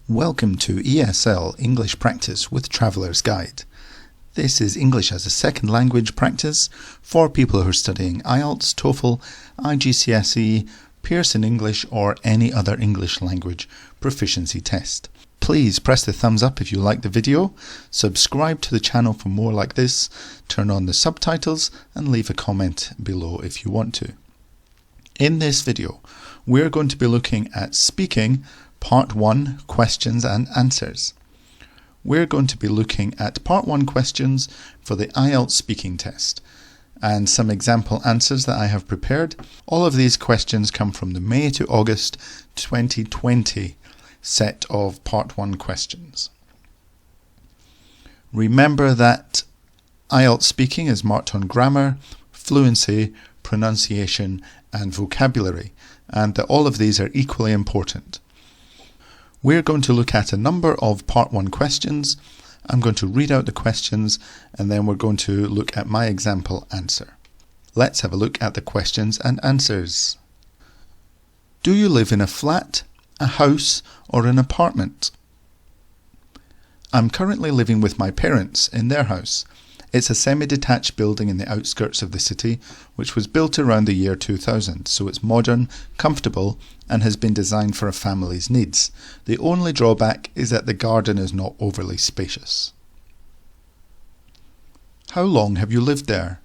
Welcome to ESL English Practice with Traveller's Guide. This is English as a second language practice for people who are studying IELTS, TOEFL, IGCSE, Pearson English or any other English language proficiency test. Please press the thumbs up if you like the video, subscribe to the channel for more like this, turn on the subtitles and leave a comment below if you want to. In this video, we're going to be looking at speaking Part 1, Questions and Answers. We're going to be looking at Part 1 questions for the IELTS speaking test and some example answers that I have prepared. All of these questions come from the May to August 2020 set of Part 1 questions. Remember that IELTS speaking is marked on grammar, fluency, pronunciation and vocabulary, and that all of these are equally important. We're going to look at a number of Part 1 questions. I'm going to read out the questions and then we're going to look at my example answer. Let's have a look at the questions and answers. Do you live in a flat, a house or an apartment? I'm currently living with my parents in their house. It's a semi-detached building in the outskirts of the city, which was built around the year 2000, so it's modern, comfortable, and has been designed for a family's needs. The only drawback is that the garden is not overly spacious. How long have you lived there?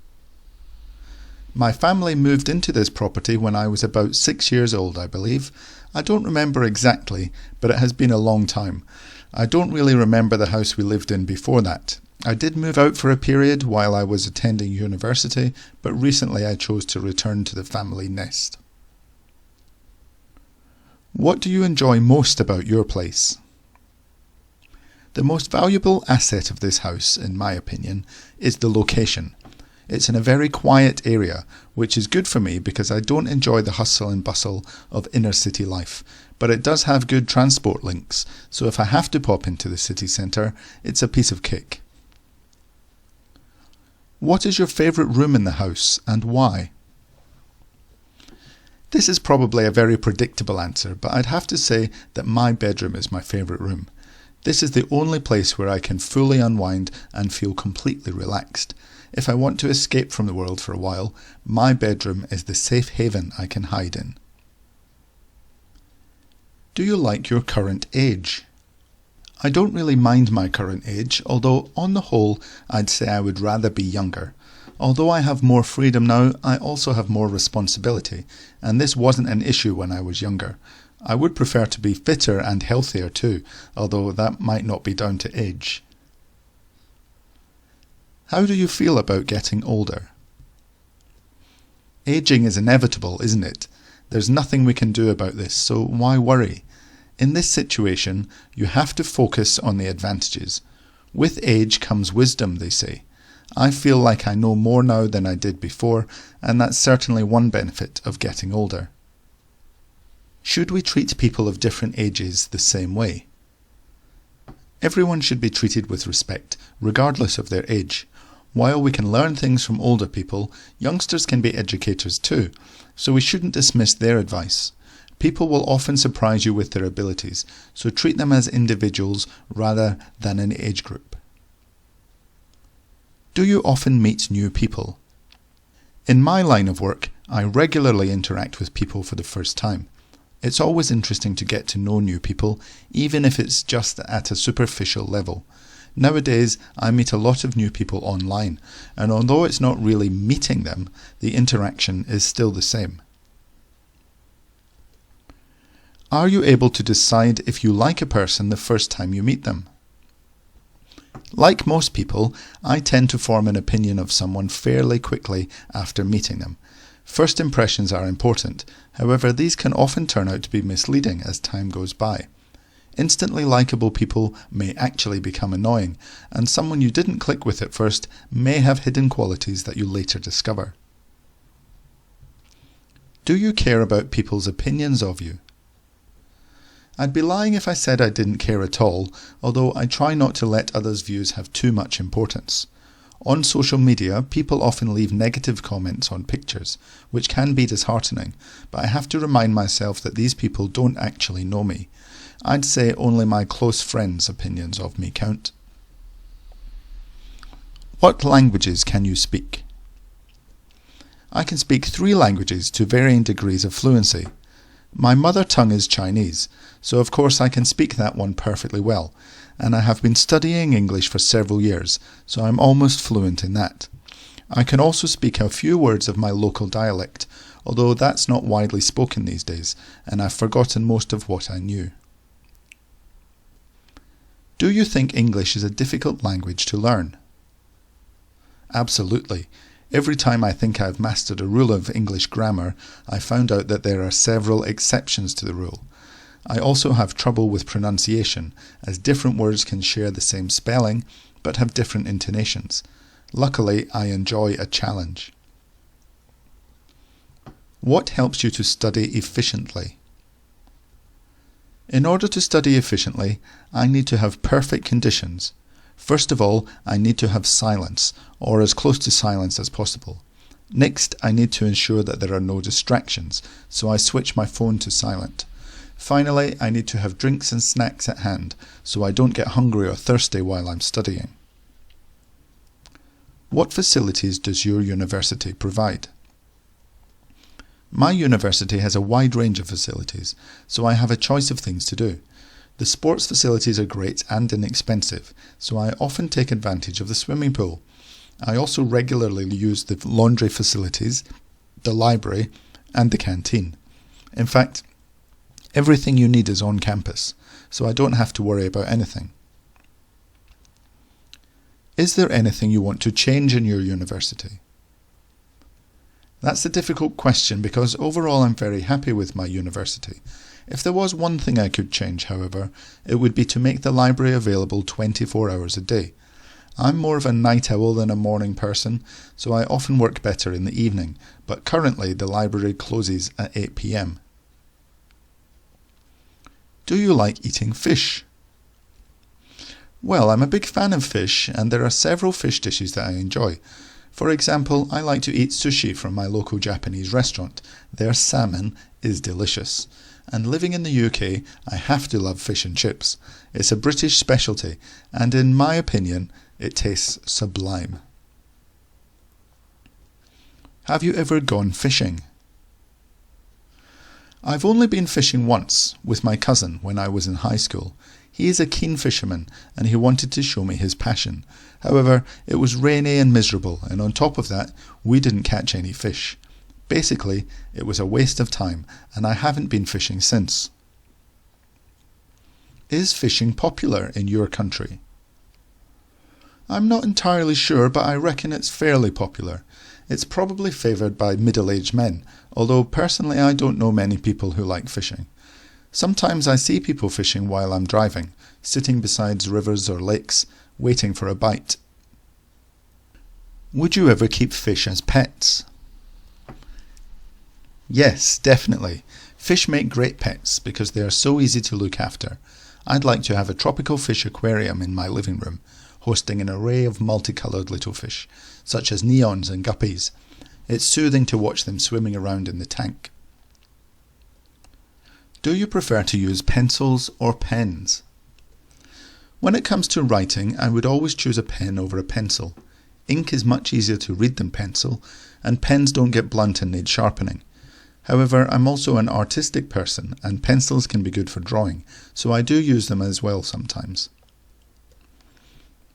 My family moved into this property when I was about 6 years old, I believe. I don't remember exactly, but it has been a long time. I don't really remember the house we lived in before that. I did move out for a period while I was attending university, but recently I chose to return to the family nest. What do you enjoy most about your place? The most valuable asset of this house, in my opinion, is the location. It's in a very quiet area, which is good for me because I don't enjoy the hustle and bustle of inner city life, but it does have good transport links, so if I have to pop into the city centre, it's a piece of cake. What is your favourite room in the house and why? This is probably a very predictable answer, but I'd have to say that my bedroom is my favourite room. This is the only place where I can fully unwind and feel completely relaxed. If I want to escape from the world for a while, my bedroom is the safe haven I can hide in. Do you like your current age? I don't really mind my current age, although on the whole I'd say I would rather be younger. Although I have more freedom now, I also have more responsibility, and this wasn't an issue when I was younger. I would prefer to be fitter and healthier too, although that might not be down to age. How do you feel about getting older? Aging is inevitable, isn't it? There's nothing we can do about this, so why worry? In this situation, you have to focus on the advantages. With age comes wisdom, they say. I feel like I know more now than I did before, and that's certainly one benefit of getting older. Should we treat people of different ages the same way? Everyone should be treated with respect, regardless of their age. While we can learn things from older people, youngsters can be educators too, so we shouldn't dismiss their advice. People will often surprise you with their abilities, so treat them as individuals rather than an age group. Do you often meet new people? In my line of work, I regularly interact with people for the first time. It's always interesting to get to know new people, even if it's just at a superficial level. Nowadays, I meet a lot of new people online, and although it's not really meeting them, the interaction is still the same. Are you able to decide if you like a person the first time you meet them? Like most people, I tend to form an opinion of someone fairly quickly after meeting them. First impressions are important, however these can often turn out to be misleading as time goes by. Instantly likable people may actually become annoying, and someone you didn't click with at first may have hidden qualities that you later discover. Do you care about people's opinions of you? I'd be lying if I said I didn't care at all, although I try not to let others' views have too much importance. On social media, people often leave negative comments on pictures, which can be disheartening, but I have to remind myself that these people don't actually know me. I'd say only my close friends' opinions of me count. What languages can you speak? I can speak 3 languages to varying degrees of fluency. My mother tongue is Chinese, so of course I can speak that one perfectly well, and I have been studying English for several years, so I'm almost fluent in that. I can also speak a few words of my local dialect, although that's not widely spoken these days, and I've forgotten most of what I knew. Do you think English is a difficult language to learn? Absolutely. Every time I think I've mastered a rule of English grammar, I found out that there are several exceptions to the rule. I also have trouble with pronunciation, as different words can share the same spelling, but have different intonations. Luckily, I enjoy a challenge. What helps you to study efficiently? In order to study efficiently, I need to have perfect conditions. First of all, I need to have silence, or as close to silence as possible. Next, I need to ensure that there are no distractions, so I switch my phone to silent. Finally, I need to have drinks and snacks at hand, so I don't get hungry or thirsty while I'm studying. What facilities does your university provide? My university has a wide range of facilities, so I have a choice of things to do. The sports facilities are great and inexpensive, so I often take advantage of the swimming pool. I also regularly use the laundry facilities, the library, and the canteen. In fact, everything you need is on campus, so I don't have to worry about anything. Is there anything you want to change in your university? That's a difficult question because overall I'm very happy with my university. If there was one thing I could change, however, it would be to make the library available 24 hours a day. I'm more of a night owl than a morning person, so I often work better in the evening, but currently the library closes at 8 p.m. Do you like eating fish? Well, I'm a big fan of fish, and there are several fish dishes that I enjoy. For example, I like to eat sushi from my local Japanese restaurant. Their salmon is delicious. And living in the UK, I have to love fish and chips. It's a British specialty, and in my opinion, it tastes sublime. Have you ever gone fishing? I've only been fishing once, with my cousin, when I was in high school. He is a keen fisherman, and he wanted to show me his passion. However, it was rainy and miserable, and on top of that, we didn't catch any fish. Basically, it was a waste of time, and I haven't been fishing since. Is fishing popular in your country? I'm not entirely sure, but I reckon it's fairly popular. It's probably favoured by middle-aged men, although personally I don't know many people who like fishing. Sometimes I see people fishing while I'm driving, sitting beside rivers or lakes, waiting for a bite. Would you ever keep fish as pets? Yes, definitely. Fish make great pets because they are so easy to look after. I'd like to have a tropical fish aquarium in my living room, hosting an array of multicoloured little fish, such as neons and guppies. It's soothing to watch them swimming around in the tank. Do you prefer to use pencils or pens? When it comes to writing, I would always choose a pen over a pencil. Ink is much easier to read than pencil, and pens don't get blunt and need sharpening. However, I'm also an artistic person, and pencils can be good for drawing, so I do use them as well sometimes.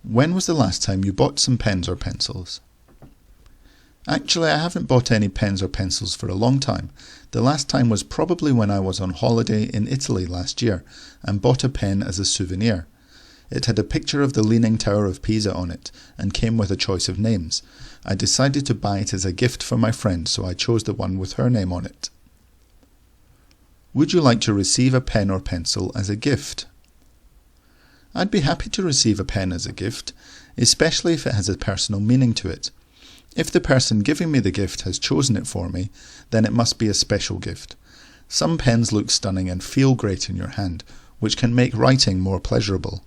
When was the last time you bought some pens or pencils? Actually, I haven't bought any pens or pencils for a long time. The last time was probably when I was on holiday in Italy last year and bought a pen as a souvenir. It had a picture of the Leaning Tower of Pisa on it and came with a choice of names. I decided to buy it as a gift for my friend, so I chose the one with her name on it. Would you like to receive a pen or pencil as a gift? I'd be happy to receive a pen as a gift, especially if it has a personal meaning to it. If the person giving me the gift has chosen it for me, then it must be a special gift. Some pens look stunning and feel great in your hand, which can make writing more pleasurable.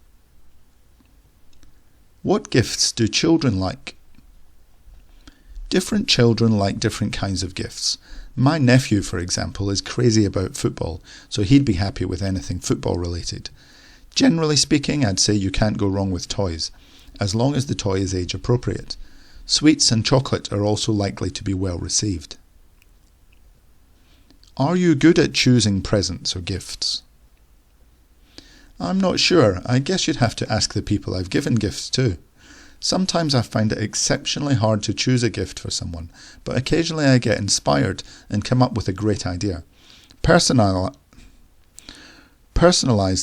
What gifts do children like? Different children like different kinds of gifts. My nephew, for example, is crazy about football, so he'd be happy with anything football related. Generally speaking, I'd say you can't go wrong with toys, as long as the toy is age appropriate. Sweets and chocolate are also likely to be well received. Are you good at choosing presents or gifts? I'm not sure. I guess you'd have to ask the people I've given gifts to. Sometimes I find it exceptionally hard to choose a gift for someone, but occasionally I get inspired and come up with a great idea. Personalised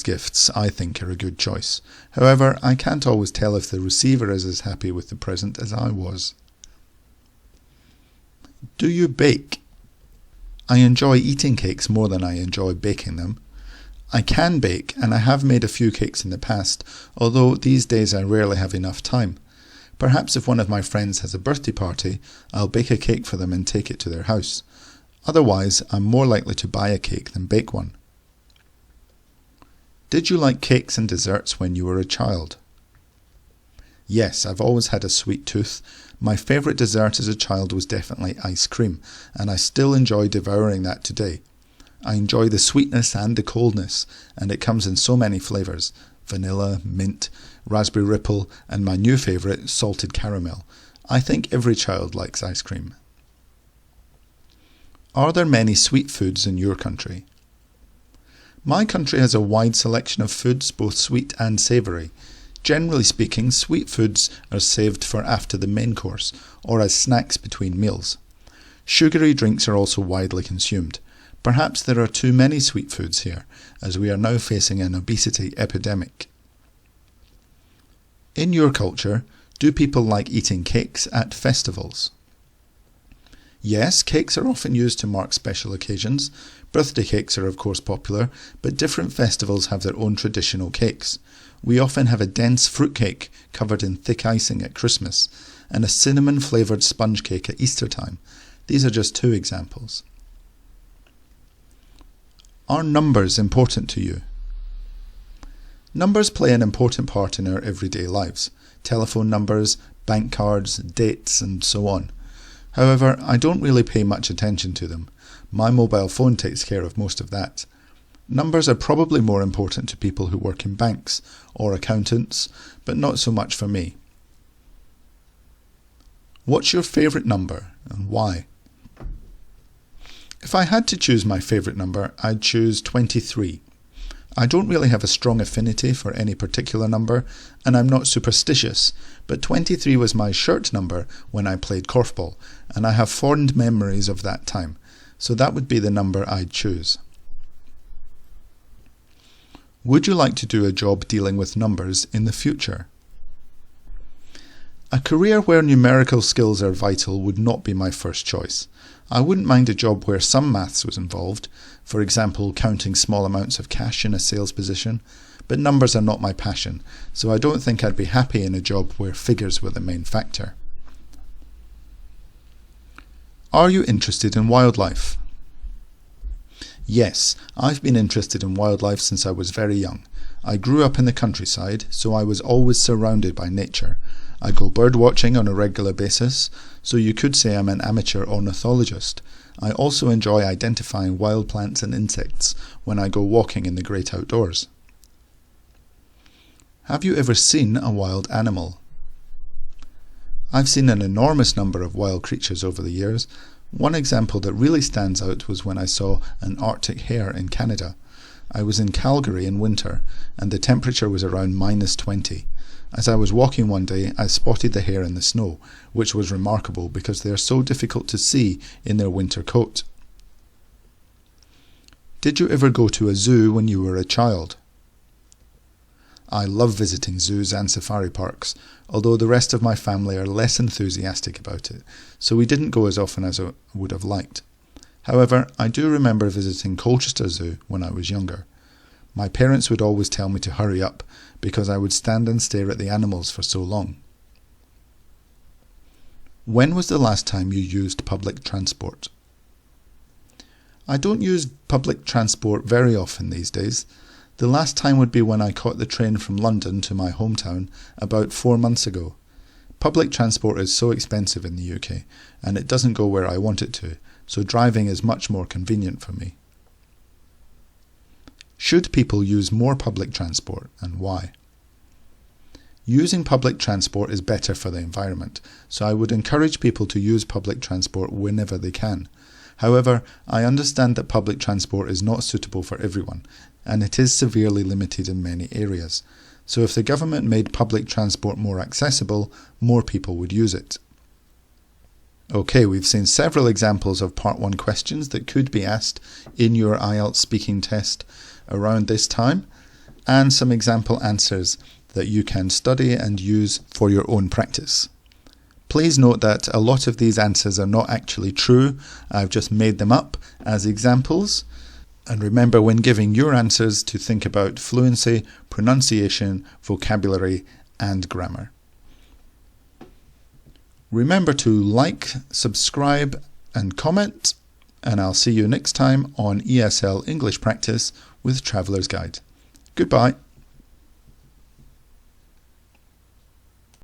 gifts, I think, are a good choice. However, I can't always tell if the receiver is as happy with the present as I was. Do you bake? I enjoy eating cakes more than I enjoy baking them. I can bake, and I have made a few cakes in the past, although these days I rarely have enough time. Perhaps if one of my friends has a birthday party, I'll bake a cake for them and take it to their house. Otherwise, I'm more likely to buy a cake than bake one. Did you like cakes and desserts when you were a child? Yes, I've always had a sweet tooth. My favourite dessert as a child was definitely ice cream, and I still enjoy devouring that today. I enjoy the sweetness and the coldness, and it comes in so many flavours: vanilla, mint, raspberry ripple, and my new favourite, salted caramel. I think every child likes ice cream. Are there many sweet foods in your country? My country has a wide selection of foods, both sweet and savoury. Generally speaking, sweet foods are saved for after the main course, or as snacks between meals. Sugary drinks are also widely consumed. Perhaps there are too many sweet foods here, as we are now facing an obesity epidemic. In your culture, do people like eating cakes at festivals? Yes, cakes are often used to mark special occasions. Birthday cakes are of course popular, but different festivals have their own traditional cakes. We often have a dense fruit cake covered in thick icing at Christmas, and a cinnamon-flavoured sponge cake at Easter time. These are just two examples. Are numbers important to you? Numbers play an important part in our everyday lives. Telephone numbers, bank cards, dates, and so on. However, I don't really pay much attention to them. My mobile phone takes care of most of that. Numbers are probably more important to people who work in banks or accountants, but not so much for me. What's your favourite number and why? If I had to choose my favourite number, I'd choose 23. I don't really have a strong affinity for any particular number, and I'm not superstitious, but 23 was my shirt number when I played korfball, and I have fond memories of that time, so that would be the number I'd choose. Would you like to do a job dealing with numbers in the future? A career where numerical skills are vital would not be my first choice. I wouldn't mind a job where some maths was involved, for example counting small amounts of cash in a sales position, but numbers are not my passion, so I don't think I'd be happy in a job where figures were the main factor. Are you interested in wildlife? Yes, I've been interested in wildlife since I was very young. I grew up in the countryside, so I was always surrounded by nature. I go bird watching on a regular basis, so you could say I'm an amateur ornithologist. I also enjoy identifying wild plants and insects when I go walking in the great outdoors. Have you ever seen a wild animal? I've seen an enormous number of wild creatures over the years. One example that really stands out was when I saw an Arctic hare in Canada. I was in Calgary in winter, and the temperature was around -20. As I was walking one day, I spotted the hare in the snow, which was remarkable because they are so difficult to see in their winter coat. Did you ever go to a zoo when you were a child? I love visiting zoos and safari parks, although the rest of my family are less enthusiastic about it, so we didn't go as often as I would have liked. However, I do remember visiting Colchester Zoo when I was younger. My parents would always tell me to hurry up because I would stand and stare at the animals for so long. When was the last time you used public transport? I don't use public transport very often these days. The last time would be when I caught the train from London to my hometown about 4 months ago. Public transport is so expensive in the UK, and it doesn't go where I want it to, so driving is much more convenient for me. Should people use more public transport, and why? Using public transport is better for the environment, so I would encourage people to use public transport whenever they can. However, I understand that public transport is not suitable for everyone, and it is severely limited in many areas. So if the government made public transport more accessible, more people would use it. Okay, we've seen several examples of Part 1 questions that could be asked in your IELTS speaking test around this time, and some example answers that you can study and use for your own practice. Please note that a lot of these answers are not actually true. I've just made them up as examples. And remember, when giving your answers, to think about fluency, pronunciation, vocabulary, and grammar. Remember to like, subscribe, and comment, and I'll see you next time on ESL English Practice with Traveller's Guide. Goodbye.